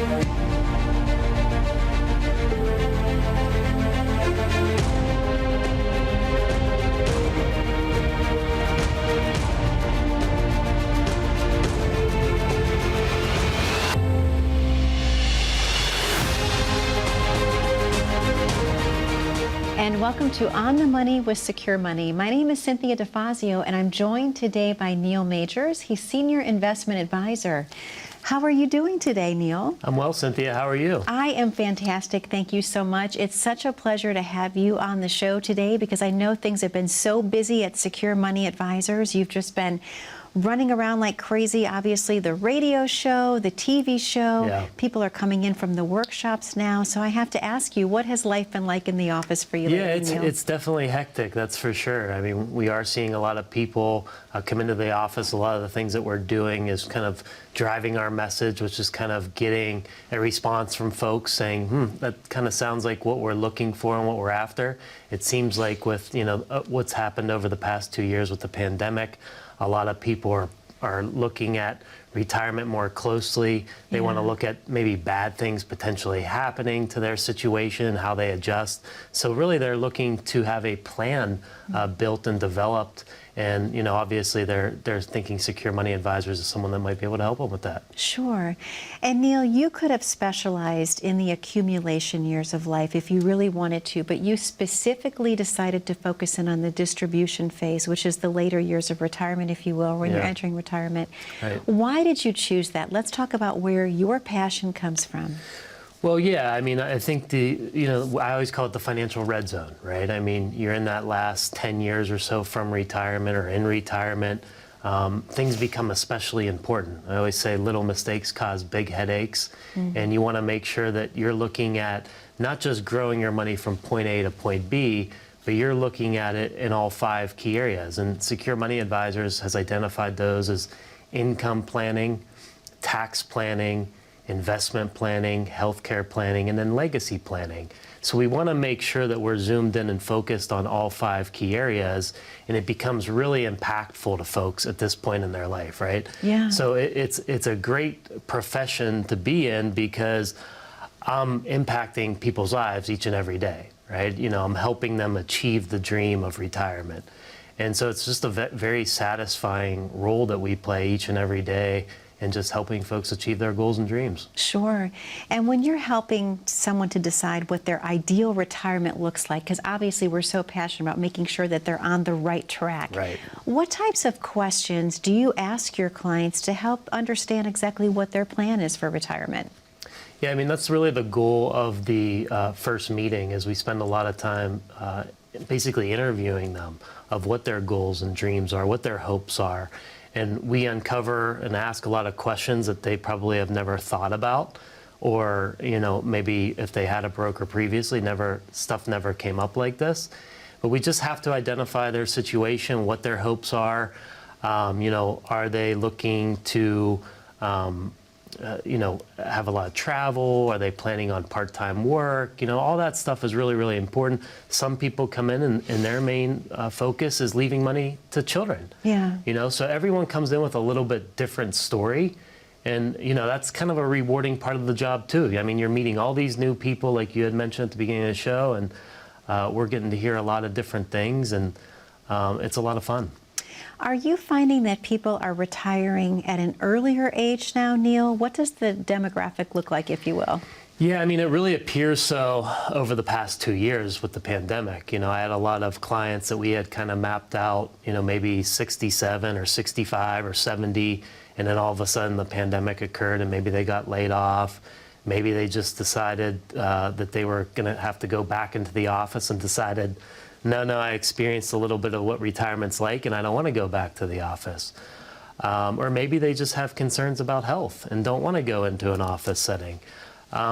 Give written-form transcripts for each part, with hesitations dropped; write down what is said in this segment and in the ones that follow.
And welcome to On the Money with Secure Money. My name is Cynthia DeFazio, and I'm joined today by Neil Majors. He's Senior Investment Advisor. How are you doing today, Neil? I'm well, Cynthia. How are you? I am fantastic. Thank you so much. It's such a pleasure to have you on the show today because I know things have been so busy at Secure Money Advisors. You've just been running around like crazy. Obviously, the radio show, the TV show. Yeah. People are coming in from the workshops now. So I have to ask you, what has life been like in the office for you lately, Neil? It's definitely hectic, that's for sure. I mean, we are seeing a lot of people come into the office. A lot of the things that we're doing is kind of driving our message, which is kind of getting a response from folks saying, that kind of sounds like what we're looking for and what we're after. It seems like with, what's happened over the past 2 years with the pandemic, a lot of people are looking at retirement more closely. They want to look at maybe bad things potentially happening to their situation, how they adjust. So really they're looking to have a plan built and developed. And, obviously they're thinking Secure Money Advisors is someone that might be able to help them with that. Sure. And Neil, you could have specialized in the accumulation years of life if you really wanted to, but you specifically decided to focus in on the distribution phase, which is the later years of retirement, if you will, when you're entering retirement. Right. Why did you choose that? Let's talk about where your passion comes from. Well, yeah, I mean, I think I always call it the financial red zone, right? I mean, you're in that last 10 years or so from retirement or in retirement, things become especially important. I always say little mistakes cause big headaches, and you want to make sure that you're looking at not just growing your money from point A to point B, but you're looking at it in all 5 key areas. And Secure Money Advisors has identified those as income planning, tax planning, investment planning, healthcare planning, and then legacy planning. So we want to make sure that we're zoomed in and focused on all 5 key areas, and it becomes really impactful to folks at this point in their life, right? Yeah. So it's a great profession to be in because I'm impacting people's lives each and every day, right? I'm helping them achieve the dream of retirement. And so it's just a very satisfying role that we play each and every day and just helping folks achieve their goals and dreams. Sure. And when you're helping someone to decide what their ideal retirement looks like, because obviously we're so passionate about making sure that they're on the right track. Right. What types of questions do you ask your clients to help understand exactly what their plan is for retirement? Yeah, I mean, that's really the goal of the first meeting is we spend a lot of time basically interviewing them of what their goals and dreams are, what their hopes are. And we uncover and ask a lot of questions that they probably have never thought about, or maybe if they had a broker previously, stuff never came up like this. But we just have to identify their situation, what their hopes are. Are they looking to have a lot of travel? Are they planning on part-time work? All that stuff is really, really important. Some people come in and their main focus is leaving money to children. Yeah. So everyone comes in with a little bit different story. And, that's kind of a rewarding part of the job too. I mean, you're meeting all these new people like you had mentioned at the beginning of the show, and we're getting to hear a lot of different things, and it's a lot of fun. Are you finding that people are retiring at an earlier age now, Neil? What does the demographic look like, if you will? Yeah, I mean, it really appears so over the past 2 years with the pandemic. I had a lot of clients that we had kind of mapped out, maybe 67 or 65 or 70, and then all of a sudden the pandemic occurred and maybe they got laid off. Maybe they just decided that they were going to have to go back into the office and decided, no, I experienced a little bit of what retirement's like and I don't want to go back to the office. Or maybe they just have concerns about health and don't want to go into an office setting.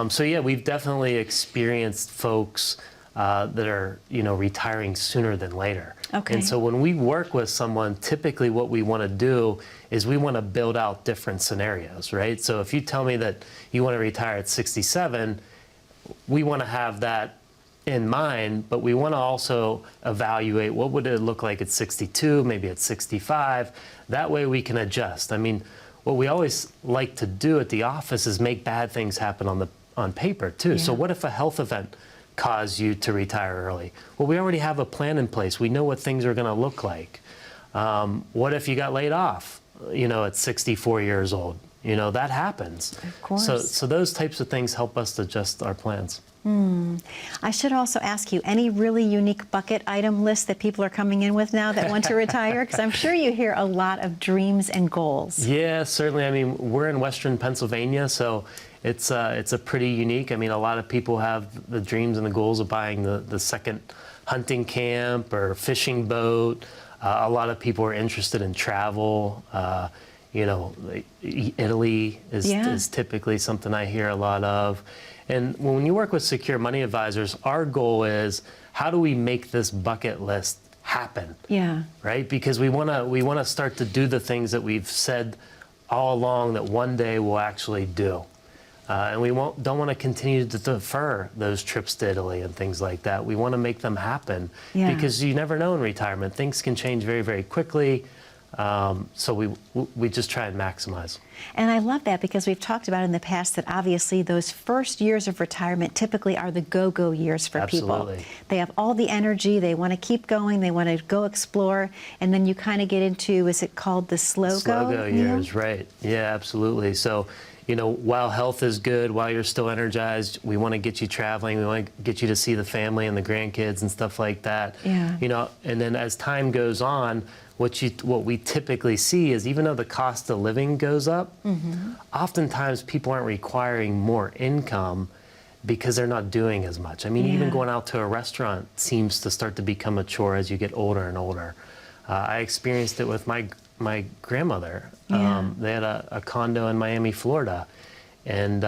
So yeah, we've definitely experienced folks that are, retiring sooner than later. Okay. And so when we work with someone, typically what we want to do is we want to build out different scenarios, right? So if you tell me that you want to retire at 67, we want to have that in mind, but we want to also evaluate what would it look like at 62, maybe at 65. That way we can adjust. I mean, what we always like to do at the office is make bad things happen on paper too. So Yeah. what if a health event caused you to retire early? Well, we already have a plan in place. We know what things are going to look like. What if you got laid off, at 64 years old? That happens. Of course. So those types of things help us to adjust our plans. I should also ask you, any really unique bucket item list that people are coming in with now that want to retire? Because I'm sure you hear a lot of dreams and goals. Yeah, certainly. I mean, we're in Western Pennsylvania, so it's a pretty unique. I mean, a lot of people have the dreams and the goals of buying the second hunting camp or fishing boat. A lot of people are interested in travel. Italy is typically something I hear a lot of. And when you work with secure money advisors, our goal is, how do we make this bucket list happen? Yeah. Right? Because we want to start to do the things that we've said all along that one day we'll actually do. And we don't want to continue to defer those trips to Italy and things like that. We want to make them happen, because you never know in retirement. Things can change very, very quickly. So we just try and maximize. And I love that, because we've talked about in the past that obviously those first years of retirement typically are the go-go years for Absolutely. people. They have all the energy, they want to keep going, they want to go explore, and then you kind of get into, is it called the slow-go years, right. Yeah, absolutely. So, while health is good, while you're still energized, we want to get you traveling, we want to get you to see the family and the grandkids and stuff like that. Yeah. And then as time goes on, what we typically see is, even though the cost of living goes up, oftentimes people aren't requiring more income because they're not doing as much. I mean, even going out to a restaurant seems to start to become a chore as you get older and older. I experienced it with my grandmother. They had a condo in Miami, Florida, and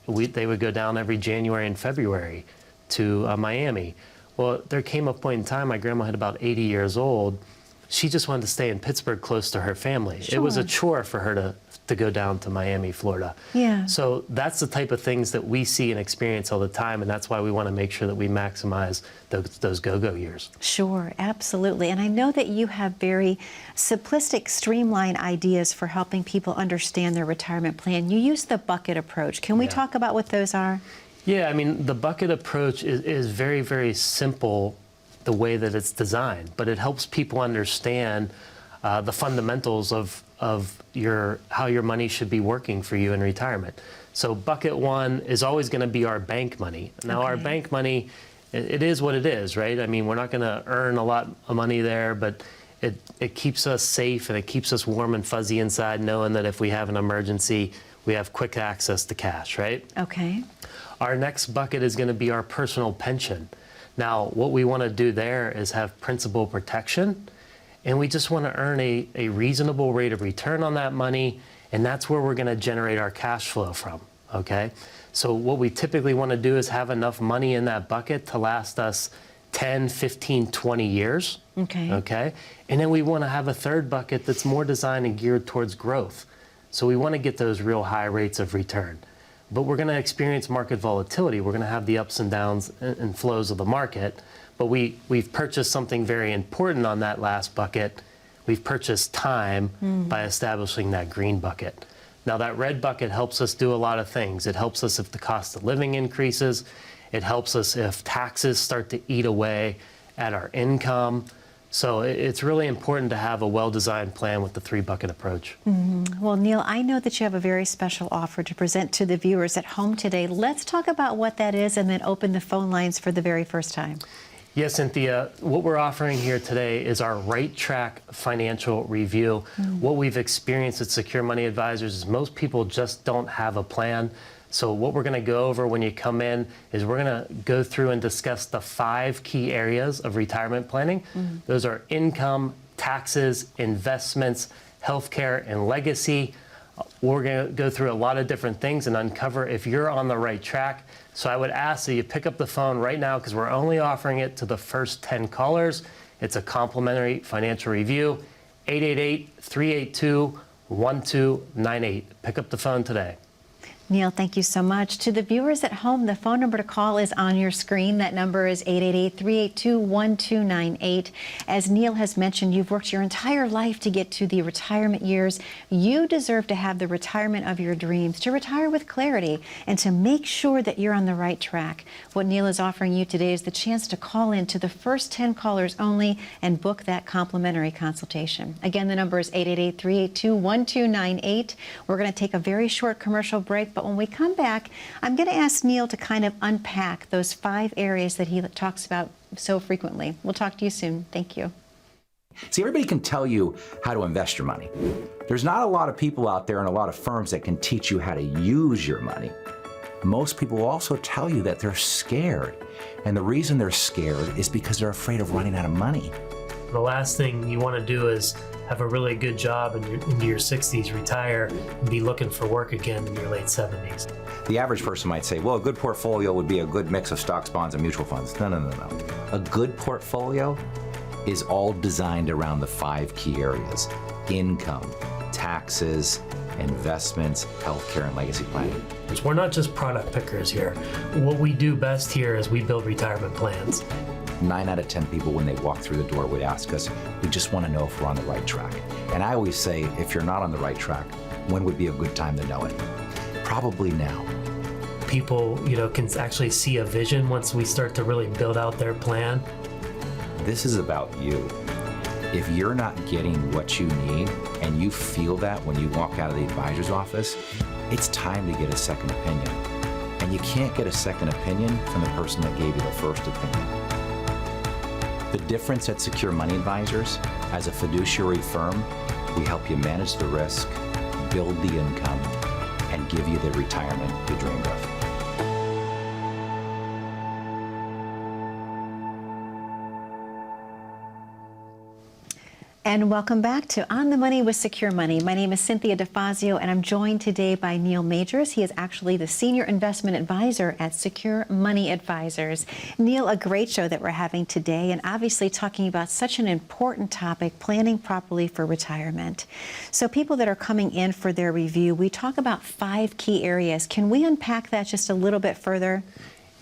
they would go down every January and February to Miami. Well, there came a point in time, my grandma had about 80 years old. She just wanted to stay in Pittsburgh close to her family. Sure. It was a chore for her to go down to Miami, Florida. Yeah. So that's the type of things that we see and experience all the time, and that's why we want to make sure that we maximize those go-go years. Sure, absolutely. And I know that you have very simplistic, streamlined ideas for helping people understand their retirement plan. You use the bucket approach. Can we talk about what those are? Yeah, I mean, the bucket approach is very, very simple, the way that it's designed, but it helps people understand the fundamentals of how your money should be working for you in retirement. So bucket one is always going to be our bank money. Now, our bank money, it is what it is, right? I mean, we're not going to earn a lot of money there, but it keeps us safe, and it keeps us warm and fuzzy inside, knowing that if we have an emergency, we have quick access to cash, right? Okay. Our next bucket is going to be our personal pension. Now, what we want to do there is have principal protection, and we just want to earn a reasonable rate of return on that money, and that's where we're going to generate our cash flow from, okay? So what we typically want to do is have enough money in that bucket to last us 10, 15, 20 years, okay? And then we want to have a third bucket that's more designed and geared towards growth. So we want to get those real high rates of return. But we're going to experience market volatility. We're going to have the ups and downs and flows of the market. But we've purchased something very important on that last bucket. We've purchased time by establishing that green bucket. Now, that red bucket helps us do a lot of things. It helps us if the cost of living increases. It helps us if taxes start to eat away at our income. So it's really important to have a well-designed plan with the three-bucket approach. Well, Neil, I know that you have a very special offer to present to the viewers at home today. Let's talk about what that is, and then open the phone lines for the very first time. Yes, Cynthia, what we're offering here today is our Right Track Financial Review. What we've experienced at Secure Money Advisors is most people just don't have a plan. So what we're going to go over when you come in is we're going to go through and discuss the 5 key areas of retirement planning. Those are income, taxes, investments, healthcare, and legacy. We're going to go through a lot of different things and uncover if you're on the right track. So I would ask that you pick up the phone right now, because we're only offering it to the first 10 callers. It's a complimentary financial review, 888-382-1298. Pick up the phone today. Neil, thank you so much. To the viewers at home, the phone number to call is on your screen. That number is 888-382-1298. As Neil has mentioned, you've worked your entire life to get to the retirement years. You deserve to have the retirement of your dreams, to retire with clarity, and to make sure that you're on the right track. What Neil is offering you today is the chance to call in to the first 10 callers only and book that complimentary consultation. Again, the number is 888-382-1298. We're going to take a very short commercial break, but when we come back, I'm going to ask Neil to kind of unpack those 5 areas that he talks about so frequently. We'll talk to you soon. Thank you. See, everybody can tell you how to invest your money. There's not a lot of people out there and a lot of firms that can teach you how to use your money. Most people will also tell you that they're scared. And the reason they're scared is because they're afraid of running out of money. The last thing you want to do is have a really good job into your 60s, retire, and be looking for work again in your late 70s. The average person might say, well, a good portfolio would be a good mix of stocks, bonds, and mutual funds. No, no, no, no. A good portfolio is all designed around the 5 key areas: income, taxes, investments, healthcare, and legacy planning. We're not just product pickers here. What we do best here is we build retirement plans. 9 out of 10 people, when they walk through the door, would ask us, we just want to know if we're on the right track. And I always say, if you're not on the right track, when would be a good time to know it? Probably now. People, can actually see a vision once we start to really build out their plan. This is about you. If you're not getting what you need, and you feel that when you walk out of the advisor's office, it's time to get a second opinion. And you can't get a second opinion from the person that gave you the first opinion. The difference at Secure Money Advisors, as a fiduciary firm, we help you manage the risk, build the income, and give you the retirement you dreamed of. And welcome back to On the Money with Secure Money. My name is Cynthia DeFazio, and I'm joined today by Neil Majors. He is actually the Senior Investment Advisor at Secure Money Advisors. Neil, a great show that we're having today, and obviously talking about such an important topic, planning properly for retirement. So people that are coming in for their review, we talk about 5 key areas. Can we unpack that just a little bit further?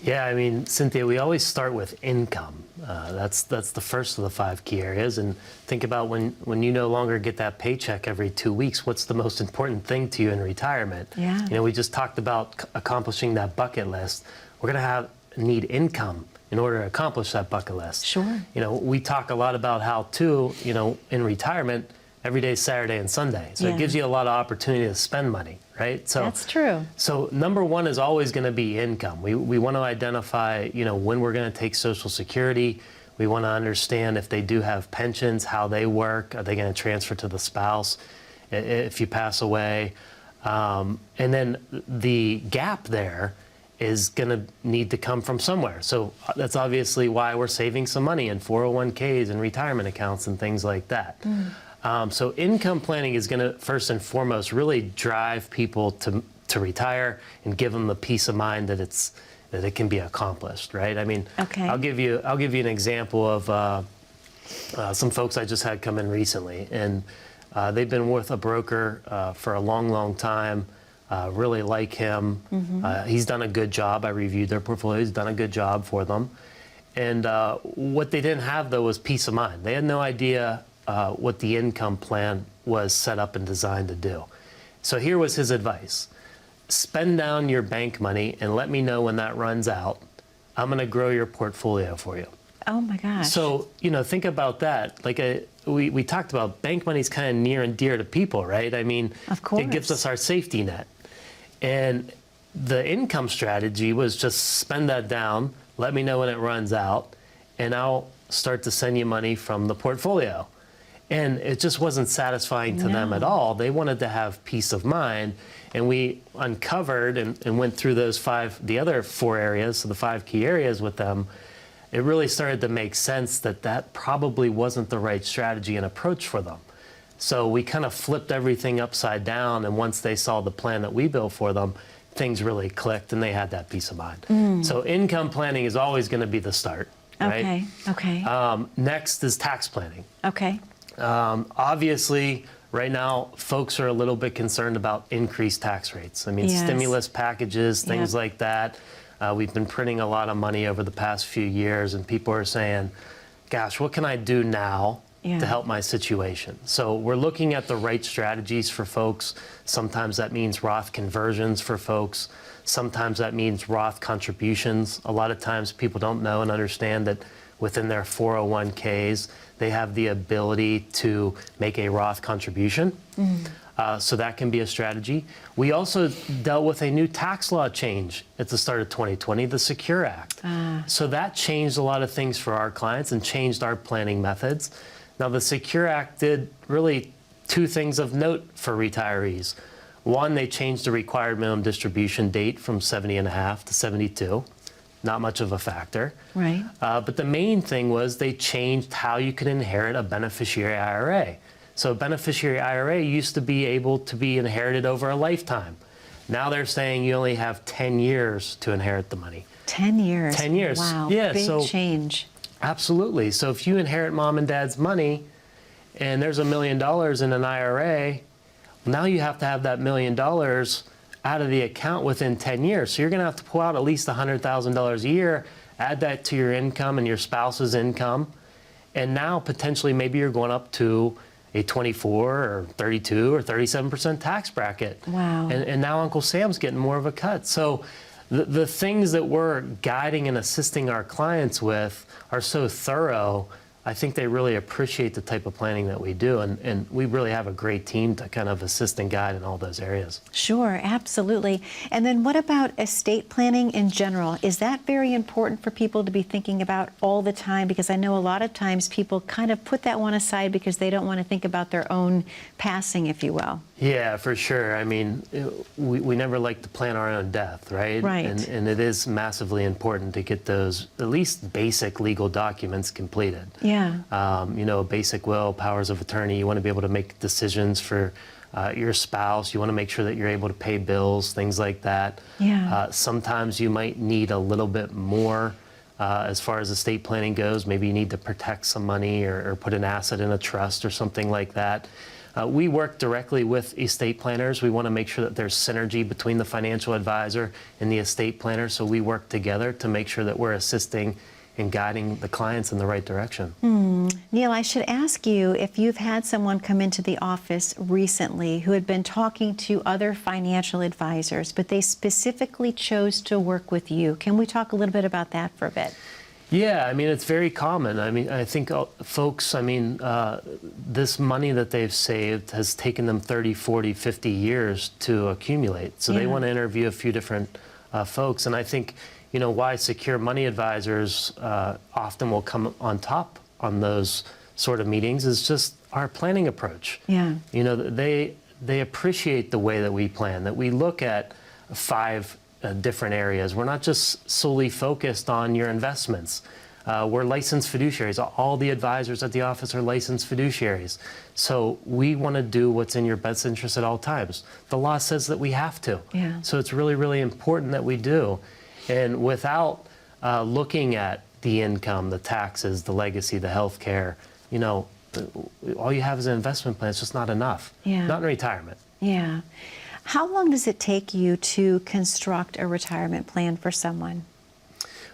Yeah, I mean, Cynthia, we always start with income. That's the first of the 5 key areas. And think about when you no longer get that paycheck every 2 weeks, what's the most important thing to you in retirement? Yeah. We just talked about accomplishing that bucket list. We're going to need income in order to accomplish that bucket list. Sure. We talk a lot about how, too, in retirement, every day is Saturday and Sunday. So Yeah. it gives you a lot of opportunity to spend money, right? So That's true. So number 1 is always going to be income. We want to identify, when we're going to take Social Security. We want to understand if they do have pensions, how they work. Are they going to transfer to the spouse if you pass away? And then the gap there is going to need to come from somewhere. So that's obviously why we're saving some money in 401ks and retirement accounts and things like that. So income planning is going to, first and foremost, really drive people to retire and give them the peace of mind that it can be accomplished, right? I mean, Okay. I'll give you an example of some folks I just had come in recently, and they've been with a broker for a long, long time. Really like him. He's done a good job. I reviewed their portfolio. He's done a good job for them. And what they didn't have, though, was peace of mind. They had no idea what the income plan was set up and designed to do. So here was his advice. Spend down your bank money and let me know when that runs out. I'm going to grow your portfolio for you. Oh my gosh. So, think about that. Like we talked about, bank money is kind of near and dear to people, right? I mean, Of course. it gives us our safety net. And the income strategy was just spend that down, let me know when it runs out, and I'll start to send you money from the portfolio. And it just wasn't satisfying to them at all. They wanted to have peace of mind. And we uncovered and went through the other 4 areas, so the 5 key areas with them. It really started to make sense that probably wasn't the right strategy and approach for them. So we kind of flipped everything upside down. And once they saw the plan that we built for them, things really clicked and they had that peace of mind. So income planning is always going to be the start, right? Okay. Next is tax planning. Okay. Obviously, Right now, folks are a little bit concerned about increased tax rates. I mean, Yes. stimulus packages, things Yep. like that. We've been printing a lot of money over the past few years, and people are saying, gosh, what can I do now Yeah. to help my situation? So we're looking at the right strategies for folks. Sometimes that means Roth conversions for folks. Sometimes that means Roth contributions. A lot of times people don't know and understand that within their 401ks, they have the ability to make a Roth contribution. So that can be a strategy. We also dealt with a new tax law change at the start of 2020, the Secure Act. So that changed a lot of things for our clients and changed our planning methods. Now, the Secure Act did really two things of note for retirees. One, they changed the required minimum distribution date from 70 and a half to 72. Not much of a factor. Right. But the main thing was they changed how you could inherit a beneficiary IRA. So a beneficiary IRA used to be able to be inherited over a lifetime. Now they're saying you only have 10 years to inherit the money. 10 years. 10 years. Wow. Yeah, Big so- change. Absolutely. So if you inherit mom and dad's money and there's $1 million in an IRA, now you have to have that $1 million out of the account within 10 years. So you're going to have to pull out at least $100,000 a year, add that to your income and your spouse's income. And now potentially maybe you're going up to a 24 or 32 or 37% tax bracket. Wow. And now Uncle Sam's getting more of a cut. So the things that we're guiding and assisting our clients with are so thorough. I think they really appreciate the type of planning that we do. And we really have a great team to kind of assist and guide in all those areas. Sure, absolutely. And then what about estate planning in general? Is that very important for people to be thinking about all the time? Because I know a lot of times people kind of put that one aside because they don't want to think about their own passing, if you will. Yeah, for sure. I mean, we never like to plan our own death, right? Right. And it is massively important to get those at least basic legal documents completed. Yeah. You know, basic will, powers of attorney. You want to be able to make decisions for your spouse. You want to make sure that you're able to pay bills, things like that. Yeah. Sometimes you might need a little bit more as far as estate planning goes. Maybe you need to protect some money or put an asset in a trust or something like that. We work directly with estate planners. We want to make sure that there's synergy between the financial advisor and the estate planner. So we work together to make sure that we're assisting and guiding the clients in the right direction. Neil, I should ask you if you've had someone come into the office recently who had been talking to other financial advisors, but they specifically chose to work with you. Can we talk a little bit about that for a bit? Yeah, I mean, it's very common. I mean, I think folks, this money that they've saved has taken them 30, 40, 50 years to accumulate. So they Yeah. want to interview a few different folks. And I think, you know, why secure money advisors often will come on top on those sort of meetings is just our planning approach. Yeah. You know, they appreciate the way that we plan, that we look at 5 different areas. We're not just solely focused on your investments. We're licensed fiduciaries. All the advisors at the office are licensed fiduciaries. So we want to do what's in your best interest at all times. The law says that we have to. Yeah. So it's really, really important that we do. And without looking at the income, the taxes, the legacy, the health care, you know, all you have is an investment plan. It's just not enough. Yeah. Not in retirement. Yeah. How long does it take you to construct a retirement plan for someone?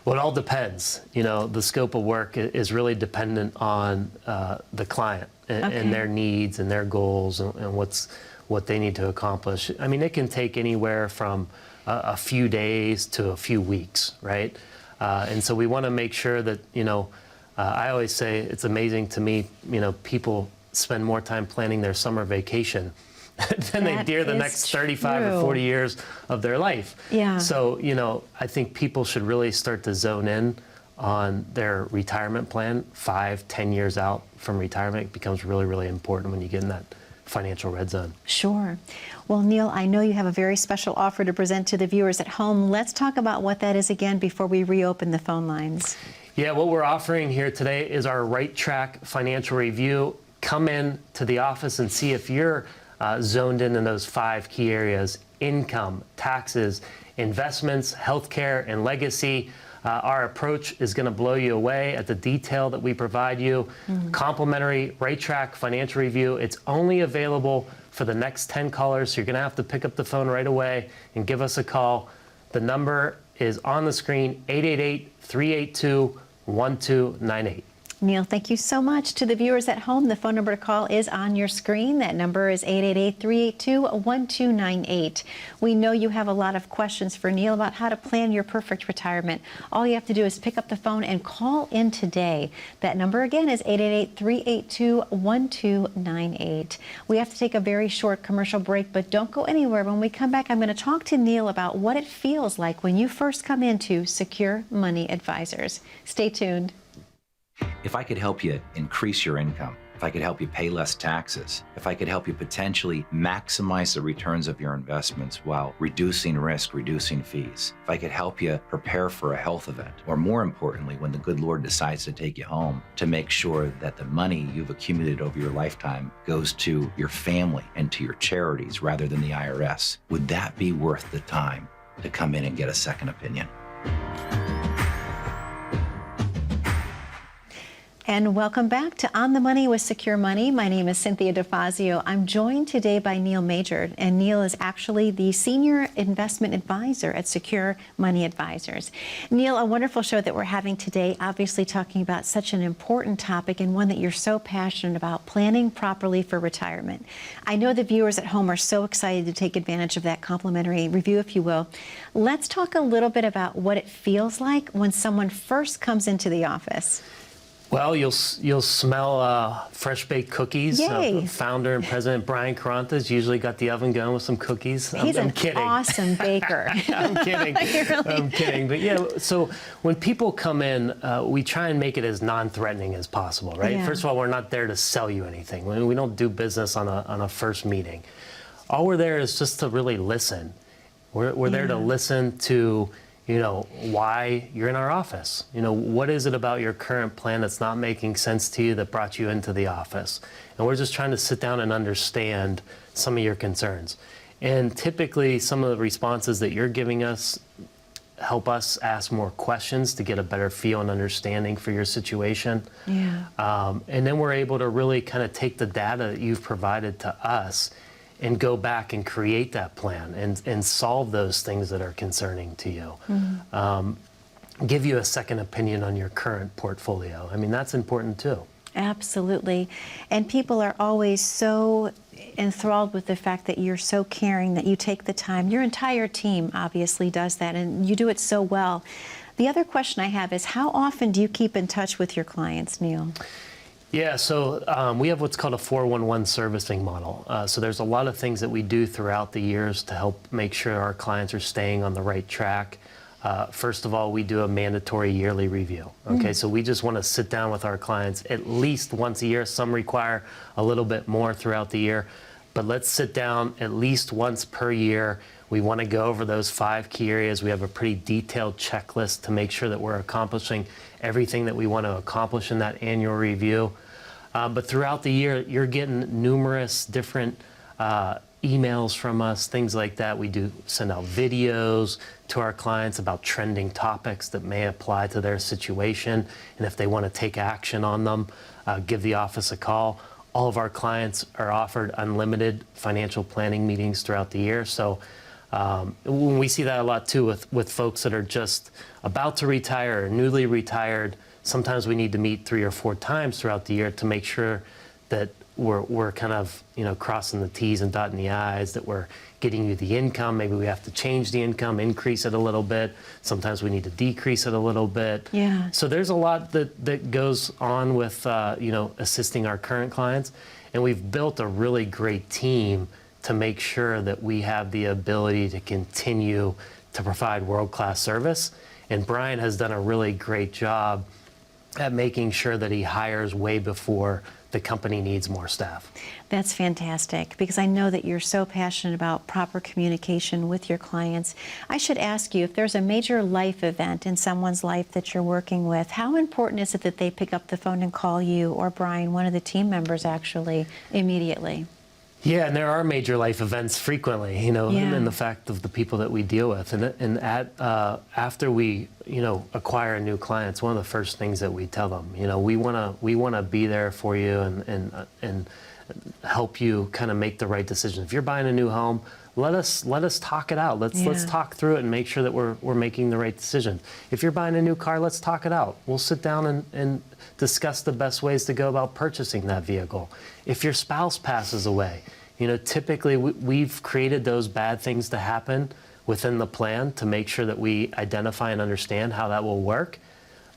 Well, it all depends. You know, the scope of work is really dependent on the client and, Okay. and their needs and their goals and what they need to accomplish. I mean, it can take anywhere from a few days to a few weeks, right? And so we want to make sure that, you know, I always say it's amazing to me, you know, people spend more time planning their summer vacation than they That do the is next 35 or true. 40 years of their life. Yeah. So, you know, I think people should really start to zone in on their retirement plan. 5, 10 years out from retirement becomes really, really important when you get in that financial red zone. Sure. Well, Neil, I know you have a very special offer to present to the viewers at home. Let's talk about what that is again before we reopen the phone lines. Yeah, what we're offering here today is our Right Track Financial Review. Come in to the office and see if you're zoned in those 5 key areas: income, taxes, investments, healthcare, and legacy. Our approach is going to blow you away at the detail that we provide you. Complimentary Right Track financial review. It's only available for the next 10 callers, so you're going to have to pick up the phone right away and give us a call. The number is on the screen, 888-382-1298. Neil, thank you so much. To the viewers at home, the phone number to call is on your screen. That number is 888-382-1298. We know you have a lot of questions for Neil about how to plan your perfect retirement. All you have to do is pick up the phone and call in today. That number again is 888-382-1298. We have to take a very short commercial break, but don't go anywhere. When we come back, I'm going to talk to Neil about what it feels like when you first come into Secure Money Advisors. Stay tuned. If I could help you increase your income, if I could help you pay less taxes, if I could help you potentially maximize the returns of your investments while reducing risk, reducing fees, if I could help you prepare for a health event, or more importantly, when the good Lord decides to take you home, to make sure that the money you've accumulated over your lifetime goes to your family and to your charities rather than the IRS, would that be worth the time to come in and get a second opinion? And welcome back to On the Money with Secure Money. My name is Cynthia DeFazio. I'm joined today by Neil Major, and Neil is actually the Senior Investment Advisor at Secure Money Advisors. Neil, a wonderful show that we're having today, obviously talking about such an important topic and one that you're so passionate about, planning properly for retirement. I know the viewers at home are so excited to take advantage of that complimentary review, if you will. Let's talk a little bit about what it feels like when someone first comes into the office. Well, you'll smell fresh-baked cookies. Yay. Founder and President Brian Quaranta's usually got the oven going with some cookies. He's I'm an kidding. awesome baker. I'm kidding. Really? I'm kidding. But yeah, so when people come in, we try and make it as non-threatening as possible, right? Yeah. First of all, we're not there to sell you anything. We don't do business on a first meeting. All we're there is just to really listen. We're there to listen to, why you're in our office. What is it about your current plan that's not making sense to you that brought you into the office? And we're just trying to sit down and understand some of your concerns. And typically, some of the responses that you're giving us help us ask more questions to get a better feel and understanding for your situation. Yeah. And then we're able to really kind of take the data that you've provided to us and go back and create that plan and solve those things that are concerning to you. Give you a second opinion on your current portfolio. I mean, that's important too. Absolutely. And people are always so enthralled with the fact that you're so caring, that you take the time. Your entire team obviously does that, and you do it so well. The other question I have is, how often do you keep in touch with your clients, Neil? Yeah, so we have what's called a 411 servicing model. So there's a lot of things that we do throughout the years to help make sure our clients are staying on the right track. First of all, we do a mandatory yearly review. Okay, so we just want to sit down with our clients at least once a year. Some require a little bit more throughout the year, but let's sit down at least once per year. We want to go over those 5 key areas. We have a pretty detailed checklist to make sure that we're accomplishing everything that we want to accomplish in that annual review. But throughout the year, you're getting numerous different emails from us, things like that. We do send out videos to our clients about trending topics that may apply to their situation. And if they want to take action on them, give the office a call. All of our clients are offered unlimited financial planning meetings throughout the year. So when we see that a lot too with folks that are just about to retire or newly retired, sometimes we need to meet 3 or 4 times throughout the year to make sure that we're kind of crossing the T's and dotting the I's, that we're getting you the income. Maybe we have to change the income, increase it a little bit. Sometimes we need to decrease it a little bit. Yeah. So there's a lot that goes on with assisting our current clients, and we've built a really great team to make sure that we have the ability to continue to provide world-class service. And Brian has done a really great job at making sure that he hires way before the company needs more staff. That's fantastic, because I know that you're so passionate about proper communication with your clients. I should ask you, if there's a major life event in someone's life that you're working with, how important is it that they pick up the phone and call you or Brian, one of the team members, actually, immediately? Yeah, and there are major life events frequently, Yeah. in the fact of the people that we deal with. And after we, acquire new clients, one of the first things that we tell them, we wanna be there for you and help you kind of make the right decision. If you're buying a new home, let us talk it out. Let's talk through it and make sure that we're making the right decision. If you're buying a new car, let's talk it out. We'll sit down and discuss the best ways to go about purchasing that vehicle. If your spouse passes away, typically we've created those bad things to happen within the plan to make sure that we identify and understand how that will work.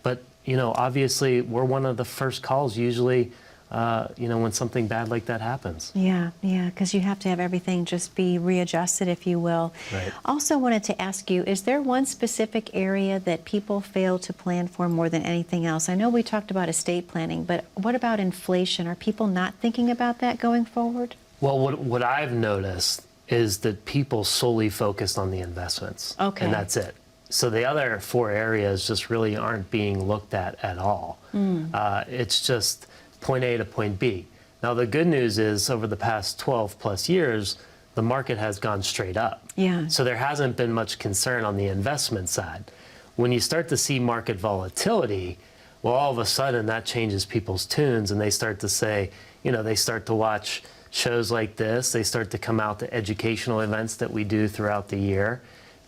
But, obviously we're one of the first calls usually, when something bad like that happens. Yeah, because you have to have everything just be readjusted, if you will. Right. Also wanted to ask you, is there one specific area that people fail to plan for more than anything else? I know we talked about estate planning, but what about inflation? Are people not thinking about that going forward? Well, what I've noticed is that people solely focused on the investments. Okay. And that's it. So the other 4 areas just really aren't being looked at all. It's just point A to point B. Now, the good news is over the past 12 plus years, the market has gone straight up. Yeah. So there hasn't been much concern on the investment side. When you start to see market volatility, well, all of a sudden that changes people's tunes and they start to say, they start to watch shows like this. They start to come out to educational events that we do throughout the year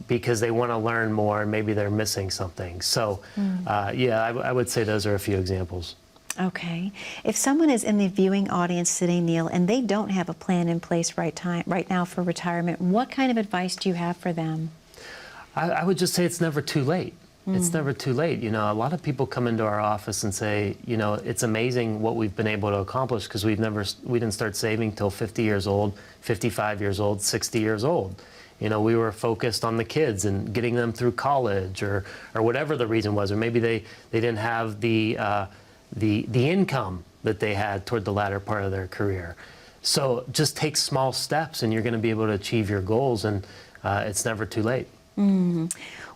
because they want to learn more and maybe they're missing something. So, I would say those are a few examples. Okay. If someone is in the viewing audience today, Neil, and they don't have a plan in place right now for retirement, what kind of advice do you have for them? I would just say it's never too late. It's never too late. A lot of people come into our office and say, it's amazing what we've been able to accomplish because we didn't start saving till 50 years old, 55 years old, 60 years old. We were focused on the kids and getting them through college or whatever the reason was, or maybe they didn't have the income that they had toward the latter part of their career. So just take small steps and you're going to be able to achieve your goals, and it's never too late.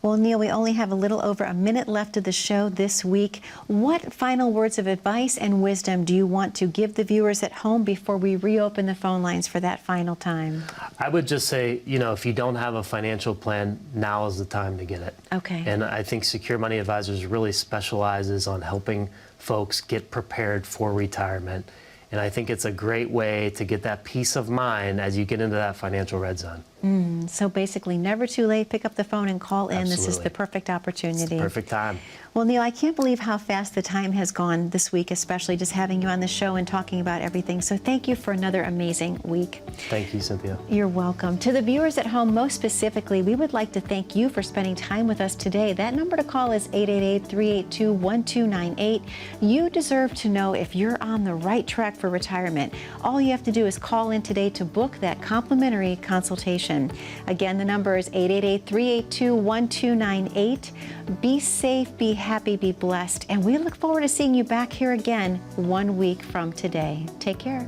Well, Neil, we only have a little over a minute left of the show this week. What final words of advice and wisdom do you want to give the viewers at home before we reopen the phone lines for that final time? I would just say, if you don't have a financial plan, now is the time to get it. Okay. And I think Secure Money Advisors really specializes on helping folks get prepared for retirement. And I think it's a great way to get that peace of mind as you get into that financial red zone. So basically, never too late. Pick up the phone and call in. Absolutely. This is the perfect opportunity. It's the perfect time. Well, Neil, I can't believe how fast the time has gone this week, especially just having you on the show and talking about everything. So thank you for another amazing week. Thank you, Cynthia. You're welcome. To the viewers at home, most specifically, we would like to thank you for spending time with us today. That number to call is 888-382-1298. You deserve to know if you're on the right track for retirement. All you have to do is call in today to book that complimentary consultation. Again, the number is 888-382-1298. Be safe, be happy, be blessed, and we look forward to seeing you back here again 1 week from today. Take care.